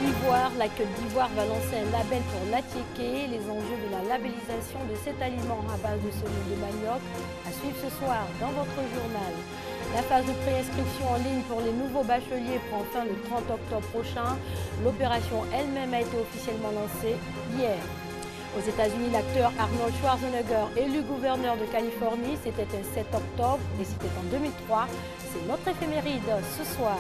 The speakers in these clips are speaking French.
Ivoire, la Côte d'Ivoire va lancer un label pour l'Atiéké. Les enjeux de la labellisation de cet aliment à base de semoule de manioc à suivre ce soir dans votre journal. La phase de préinscription en ligne pour les nouveaux bacheliers prend fin le 30 octobre prochain. L'opération elle-même a été officiellement lancée hier. Aux États-Unis, l'acteur Arnold Schwarzenegger, élu gouverneur de Californie, c'était un 7 octobre et c'était en 2003. C'est notre éphéméride ce soir.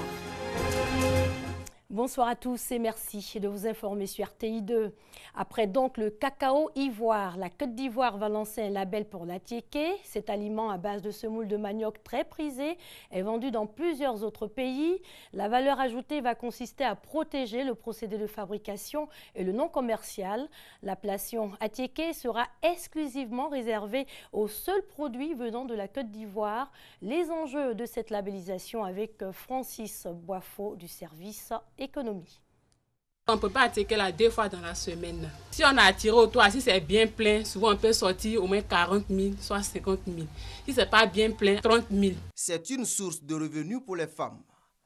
Bonsoir à tous et merci de vous informer sur RTI2. Après donc le cacao ivoire, la Côte d'Ivoire va lancer un label pour l'Atiéké. Cet aliment à base de semoule de manioc très prisé est vendu dans plusieurs autres pays. La valeur ajoutée va consister à protéger le procédé de fabrication et le nom commercial. L'appellation Atiéké sera exclusivement réservée aux seuls produits venant de la Côte d'Ivoire. Les enjeux de cette labellisation avec Francis Boiffaut du service économie. On ne peut pas attirer là 2 fois dans la semaine. Si on a attiré au toit, si c'est bien plein, souvent on peut sortir au moins 40 000, soit 50 000. Si ce n'est pas bien plein, 30 000. C'est une source de revenus pour les femmes.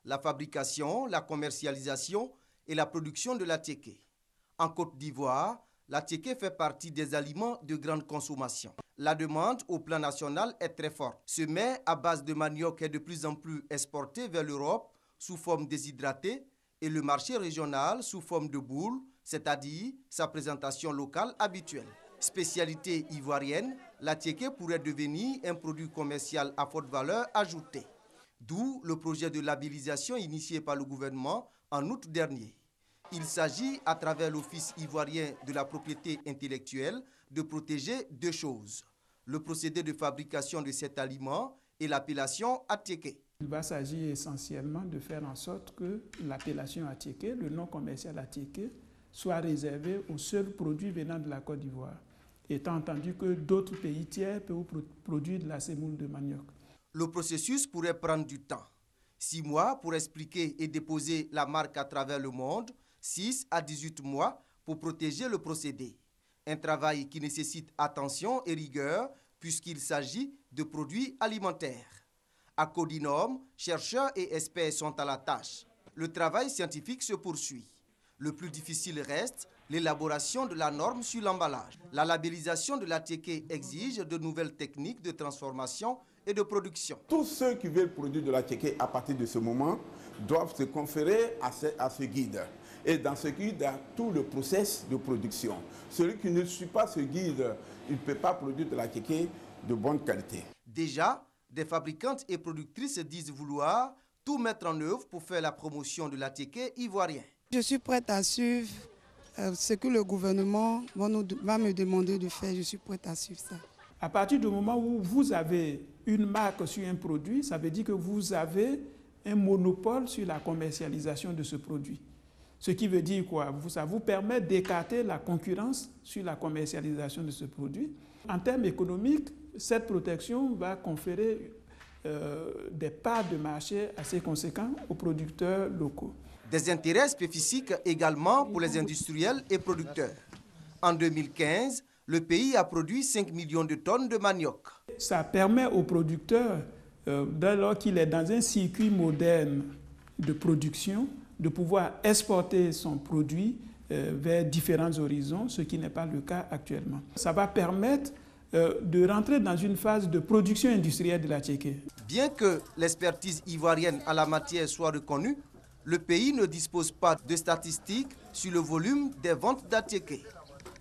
La fabrication, la commercialisation et la production de l'Atiéké. En Côte d'Ivoire, l'Atiéké fait partie des aliments de grande consommation. La demande au plan national est très forte. Ce mets à base de manioc est de plus en plus exporté vers l'Europe sous forme déshydratée et le marché régional sous forme de boule, c'est-à-dire sa présentation locale habituelle. Spécialité ivoirienne, l'Atiéké pourrait devenir un produit commercial à forte valeur ajoutée. D'où le projet de labellisation initié par le gouvernement en août dernier. Il s'agit, à travers l'Office ivoirien de la propriété intellectuelle, de protéger 2 choses. Le procédé de fabrication de cet aliment et l'appellation Atiéké. Il va s'agir essentiellement de faire en sorte que l'appellation Atiéké, le nom commercial Atiéké, soit réservé aux seuls produits venant de la Côte d'Ivoire, étant entendu que d'autres pays tiers peuvent produire de la semoule de manioc. Le processus pourrait prendre du temps. 6 mois pour expliquer et déposer la marque à travers le monde, 6 à 18 mois pour protéger le procédé. Un travail qui nécessite attention et rigueur puisqu'il s'agit de produits alimentaires. À Codinome, chercheurs et experts sont à la tâche. Le travail scientifique se poursuit. Le plus difficile reste l'élaboration de la norme sur l'emballage. La labellisation de l'Atiéké exige de nouvelles techniques de transformation et de production. Tous ceux qui veulent produire de l'Atiéké à partir de ce moment doivent se conférer à ce guide. Et dans ce guide, il y a tout le process de production. Celui qui ne suit pas ce guide, il ne peut pas produire de l'Atiéké de bonne qualité. Déjà, des fabricantes et productrices disent vouloir tout mettre en œuvre pour faire la promotion de l'Atiéké ivoirien. Je suis prête à suivre ce que le gouvernement va me demander de faire. Je suis prête à suivre ça. À partir du moment où vous avez une marque sur un produit, ça veut dire que vous avez un monopole sur la commercialisation de ce produit. Ce qui veut dire quoi? Ça vous permet d'écarter la concurrence sur la commercialisation de ce produit. En termes économiques, cette protection va conférer des parts de marché assez conséquents aux producteurs locaux. Des intérêts spécifiques également pour les industriels et producteurs. En 2015, le pays a produit 5 millions de tonnes de manioc. Ça permet aux producteurs, dès lors qu'il est dans un circuit moderne de production, de pouvoir exporter son produit vers différents horizons, ce qui n'est pas le cas actuellement. Ça va permettre de rentrer dans une phase de production industrielle de l'Atiéké. Bien que l'expertise ivoirienne à la matière soit reconnue, le pays ne dispose pas de statistiques sur le volume des ventes d'Atiéké.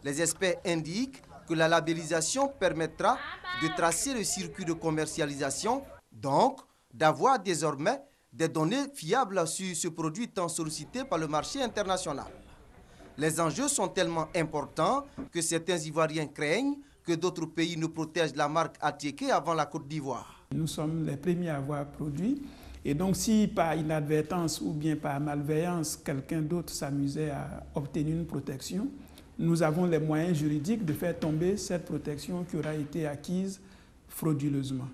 Les experts indiquent que la labellisation permettra de tracer le circuit de commercialisation, donc d'avoir désormais des données fiables sur ce produit tant sollicité par le marché international. Les enjeux sont tellement importants que certains Ivoiriens craignent que d'autres pays ne protègent la marque Atiéké avant la Côte d'Ivoire. Nous sommes les premiers à avoir produit. Et donc, si par inadvertance ou bien par malveillance, quelqu'un d'autre s'amusait à obtenir une protection, nous avons les moyens juridiques de faire tomber cette protection qui aura été acquise frauduleusement.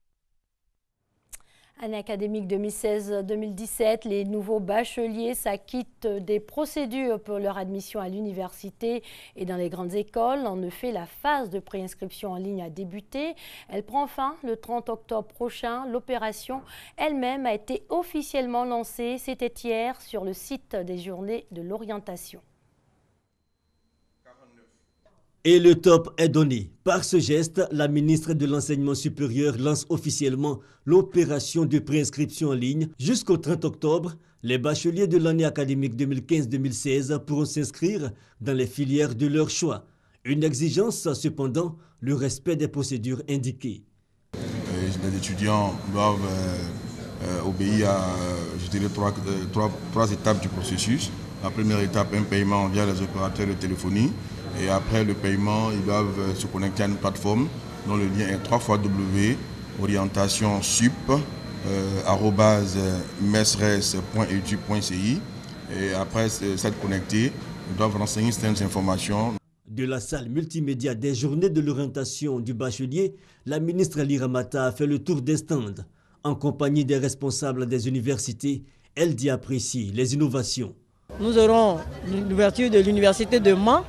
Année académique 2016-2017, les nouveaux bacheliers s'acquittent des procédures pour leur admission à l'université et dans les grandes écoles. En effet, la phase de préinscription en ligne a débuté. Elle prend fin le 30 octobre prochain. L'opération elle-même a été officiellement lancée. C'était hier sur le site des Journées de l'orientation. Et le top est donné. Par ce geste, la ministre de l'Enseignement supérieur lance officiellement l'opération de préinscription en ligne. Jusqu'au 30 octobre, les bacheliers de l'année académique 2015-2016 pourront s'inscrire dans les filières de leur choix. Une exigence, cependant, le respect des procédures indiquées. Les étudiants doivent obéir à, je dirais, trois étapes du processus. La première étape, un paiement via les opérateurs de téléphonie. Et après le paiement, ils doivent se connecter à une plateforme dont le lien est www.orientation-sup@mesres.edu.ci. Et après s'être connectés, ils doivent renseigner certaines informations. De la salle multimédia des Journées de l'orientation du bachelier, la ministre Ali Ramata a fait le tour des stands. En compagnie des responsables des universités, elle dit apprécier les innovations. Nous aurons l'ouverture de l'université de Mans,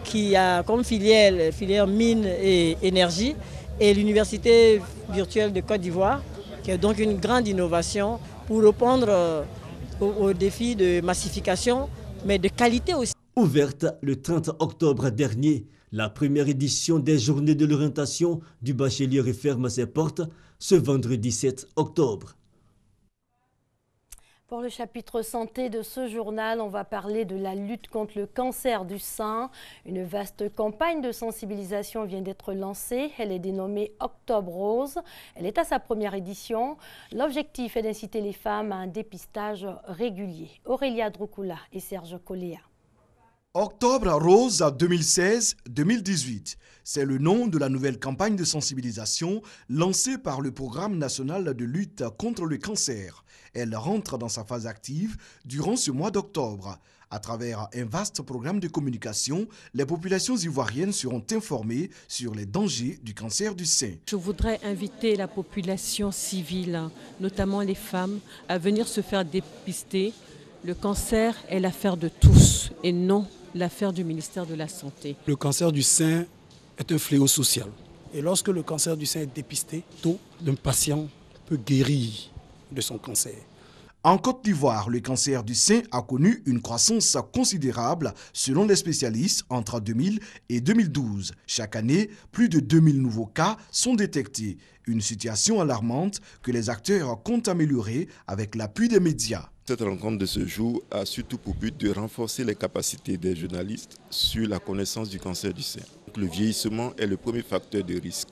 qui a comme filière mine et énergie, et l'université virtuelle de Côte d'Ivoire, qui est donc une grande innovation pour répondre aux défis de massification, mais de qualité aussi. Ouverte le 30 octobre dernier, la première édition des Journées de l'orientation du bachelier referme ses portes ce vendredi 7 octobre. Pour le chapitre santé de ce journal, on va parler de la lutte contre le cancer du sein. Une vaste campagne de sensibilisation vient d'être lancée. Elle est dénommée Octobre Rose. Elle est à sa première édition. L'objectif est d'inciter les femmes à un dépistage régulier. Aurélia Droukoula et Serge Coléa. Octobre Rose 2016-2018, c'est le nom de la nouvelle campagne de sensibilisation lancée par le Programme national de lutte contre le cancer. Elle rentre dans sa phase active durant ce mois d'octobre. À travers un vaste programme de communication, les populations ivoiriennes seront informées sur les dangers du cancer du sein. Je voudrais inviter la population civile, notamment les femmes, à venir se faire dépister. Le cancer est l'affaire de tous et non l'affaire du ministère de la Santé. Le cancer du sein est un fléau social. Et lorsque le cancer du sein est dépisté tôt, le patient peut guérir de son cancer. En Côte d'Ivoire, le cancer du sein a connu une croissance considérable selon les spécialistes entre 2000 et 2012. Chaque année, plus de 2000 nouveaux cas sont détectés. Une situation alarmante que les acteurs comptent améliorer avec l'appui des médias. Cette rencontre de ce jour a surtout pour but de renforcer les capacités des journalistes sur la connaissance du cancer du sein. Le vieillissement est le premier facteur de risque.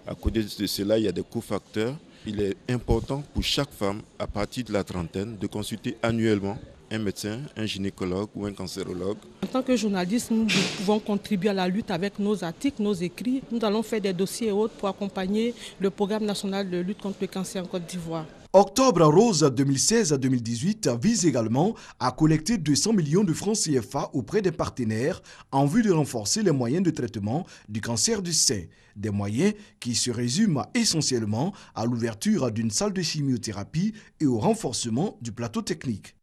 À côté de cela, il y a des cofacteurs. Il est important pour chaque femme, à partir de la trentaine, de consulter annuellement un médecin, un gynécologue ou un cancérologue. En tant que journaliste, nous pouvons contribuer à la lutte avec nos articles, nos écrits. Nous allons faire des dossiers et autres pour accompagner le programme national de lutte contre le cancer en Côte d'Ivoire. Octobre Rose 2016-2018 vise également à collecter 200 millions de francs CFA auprès des partenaires en vue de renforcer les moyens de traitement du cancer du sein. Des moyens qui se résument essentiellement à l'ouverture d'une salle de chimiothérapie et au renforcement du plateau technique.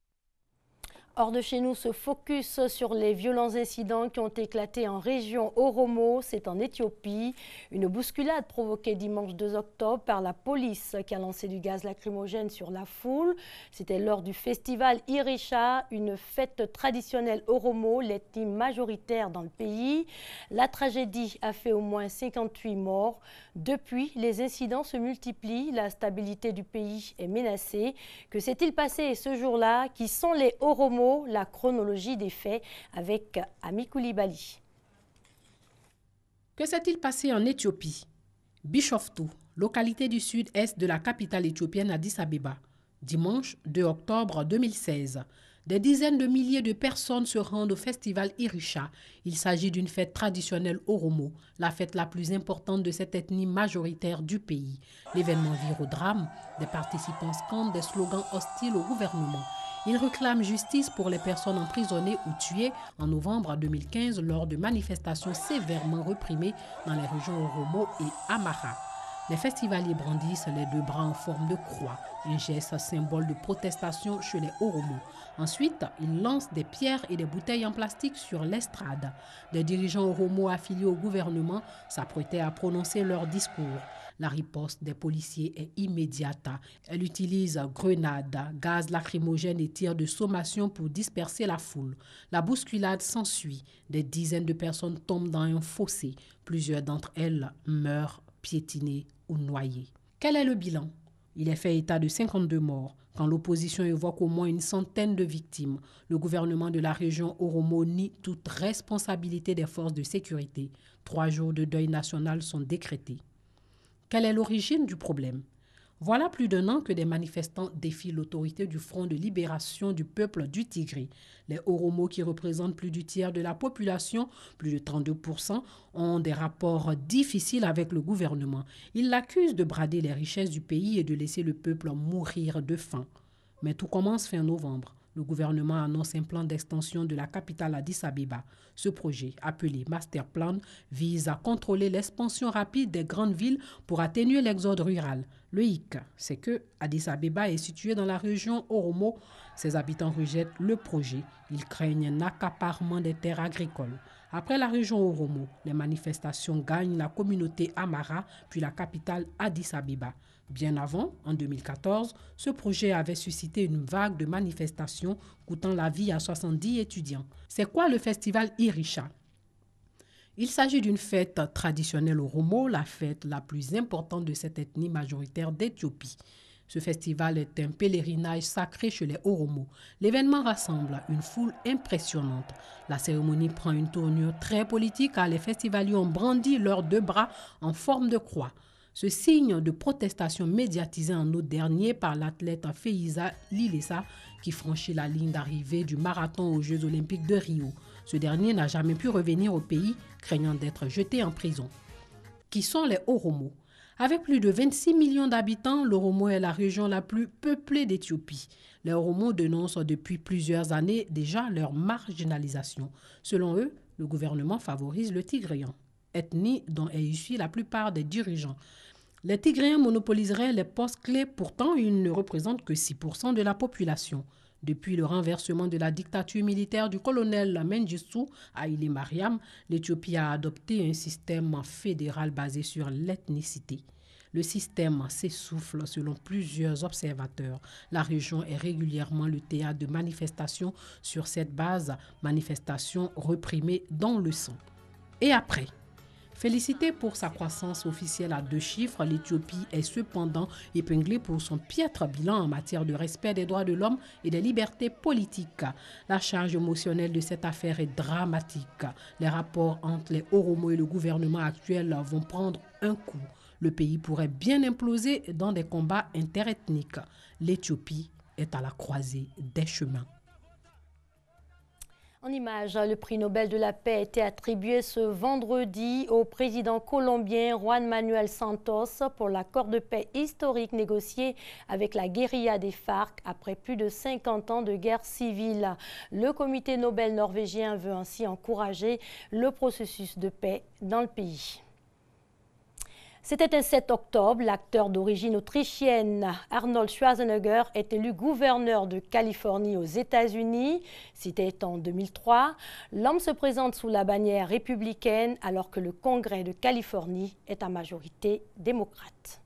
Hors de chez nous, ce focus sur les violents incidents qui ont éclaté en région Oromo, c'est en Éthiopie. Une bousculade provoquée dimanche 2 octobre par la police qui a lancé du gaz lacrymogène sur la foule. C'était lors du festival Irisha, une fête traditionnelle Oromo, l'ethnie majoritaire dans le pays. La tragédie a fait au moins 58 morts. Depuis, les incidents se multiplient, la stabilité du pays est menacée. Que s'est-il passé ce jour-là? Qui sont les Oromo? La chronologie des faits avec Ami Koulibaly. Que s'est-il passé en Éthiopie? Bishoftu, localité du sud-est de la capitale éthiopienne Addis Abeba. Dimanche 2 octobre 2016. Des dizaines de milliers de personnes se rendent au festival Irisha. Il s'agit d'une fête traditionnelle Oromo, la fête la plus importante de cette ethnie majoritaire du pays. L'événement vire au drame. Des participants scandent des slogans hostiles au gouvernement. Ils réclament justice pour les personnes emprisonnées ou tuées en novembre 2015 lors de manifestations sévèrement réprimées dans les régions Oromo et Amhara. Les festivaliers brandissent les deux bras en forme de croix, un geste symbole de protestation chez les Oromo. Ensuite, ils lancent des pierres et des bouteilles en plastique sur l'estrade. Des dirigeants Oromo affiliés au gouvernement s'apprêtaient à prononcer leur discours. La riposte des policiers est immédiate. Elle utilise grenades, gaz lacrymogène et tirs de sommation pour disperser la foule. La bousculade s'ensuit. Des dizaines de personnes tombent dans un fossé. Plusieurs d'entre elles meurent piétinées ou noyées. Quel est le bilan? Il est fait état de 52 morts. Quand l'opposition évoque au moins une centaine de victimes, le gouvernement de la région Oromo nie toute responsabilité des forces de sécurité. 3 jours de deuil national sont décrétés. Quelle est l'origine du problème? Voilà plus d'1 an que des manifestants défient l'autorité du Front de libération du peuple du Tigré. Les Oromo, qui représentent plus du tiers de la population, plus de 32%, ont des rapports difficiles avec le gouvernement. Ils l'accusent de brader les richesses du pays et de laisser le peuple mourir de faim. Mais tout commence fin novembre. Le gouvernement annonce un plan d'extension de la capitale Addis Abeba. Ce projet, appelé Master Plan, vise à contrôler l'expansion rapide des grandes villes pour atténuer l'exode rural. Le hic, c'est que Addis Abeba est situé dans la région Oromo. Ses habitants rejettent le projet. Ils craignent un accaparement des terres agricoles. Après la région Oromo, les manifestations gagnent la communauté Amara, puis la capitale Addis Abeba. Bien avant, en 2014, ce projet avait suscité une vague de manifestations coûtant la vie à 70 étudiants. C'est quoi le festival Irisha? Il s'agit d'une fête traditionnelle Oromo, la fête la plus importante de cette ethnie majoritaire d'Éthiopie. Ce festival est un pèlerinage sacré chez les Oromo. L'événement rassemble une foule impressionnante. La cérémonie prend une tournure très politique car les festivaliers ont brandi leurs 2 bras en forme de croix. Ce signe de protestation médiatisé en août dernier par l'athlète Feiza Lilesa qui franchit la ligne d'arrivée du marathon aux Jeux olympiques de Rio. Ce dernier n'a jamais pu revenir au pays, craignant d'être jeté en prison. Qui sont les Oromo? Avec plus de 26 millions d'habitants, l'Oromo est la région la plus peuplée d'Éthiopie. Les Oromo dénoncent depuis plusieurs années déjà leur marginalisation. Selon eux, le gouvernement favorise le Tigréen, ethnie dont est issue la plupart des dirigeants. Les Tigréens monopoliseraient les postes clés, pourtant ils ne représentent que 6% de la population. Depuis le renversement de la dictature militaire du colonel Mengistu Haïlé Mariam, l'Éthiopie a adopté un système fédéral basé sur l'ethnicité. Le système s'essouffle selon plusieurs observateurs. La région est régulièrement le théâtre de manifestations sur cette base, manifestations réprimées dans le sang. Et après? Félicitée pour sa croissance officielle à 2 chiffres, l'Éthiopie est cependant épinglée pour son piètre bilan en matière de respect des droits de l'homme et des libertés politiques. La charge émotionnelle de cette affaire est dramatique. Les rapports entre les Oromo et le gouvernement actuel vont prendre un coup. Le pays pourrait bien imploser dans des combats interethniques. L'Éthiopie est à la croisée des chemins. En image, le prix Nobel de la paix a été attribué ce vendredi au président colombien Juan Manuel Santos pour l'accord de paix historique négocié avec la guérilla des FARC après plus de 50 ans de guerre civile. Le comité Nobel norvégien veut ainsi encourager le processus de paix dans le pays. C'était un 7 octobre, l'acteur d'origine autrichienne Arnold Schwarzenegger est élu gouverneur de Californie aux États-Unis. C'était en 2003. L'homme se présente sous la bannière républicaine alors que le Congrès de Californie est à majorité démocrate.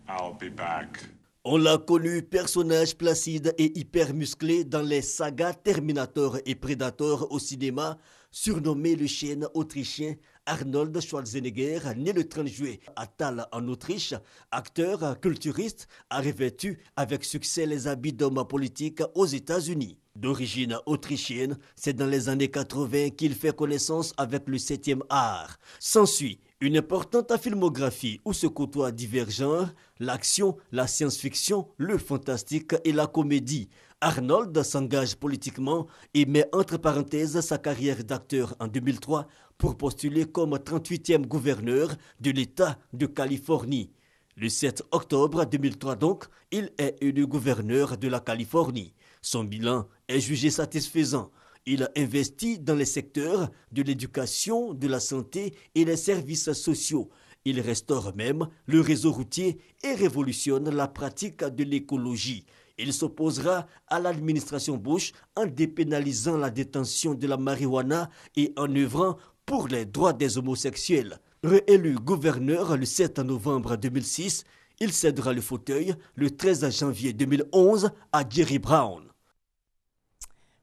I'll be back. On l'a connu personnage placide et hyper musclé dans les sagas Terminator et Predator au cinéma, surnommé le chêne autrichien Arnold Schwarzenegger, né le 30 juillet à Thal en Autriche, acteur culturiste, a revêtu avec succès les habits d'homme politique aux États-Unis. D'origine autrichienne, c'est dans les années 80 qu'il fait connaissance avec le 7e art. S'ensuit une importante filmographie où se côtoient divers genres, l'action, la science-fiction, le fantastique et la comédie. Arnold s'engage politiquement et met entre parenthèses sa carrière d'acteur en 2003 pour postuler comme 38e gouverneur de l'État de Californie. Le 7 octobre 2003 donc, il est élu gouverneur de la Californie. Son bilan est jugé satisfaisant. Il a investi dans les secteurs de l'éducation, de la santé et les services sociaux. Il restaure même le réseau routier et révolutionne la pratique de l'écologie. Il s'opposera à l'administration Bush en dépénalisant la détention de la marijuana et en œuvrant pour les droits des homosexuels. Réélu gouverneur le 7 novembre 2006, il cédera le fauteuil le 13 janvier 2011 à Jerry Brown.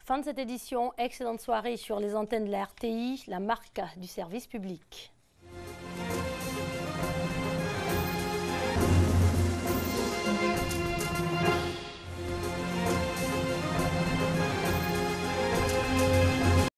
Fin de cette édition, excellente soirée sur les antennes de la RTI, la marque du service public.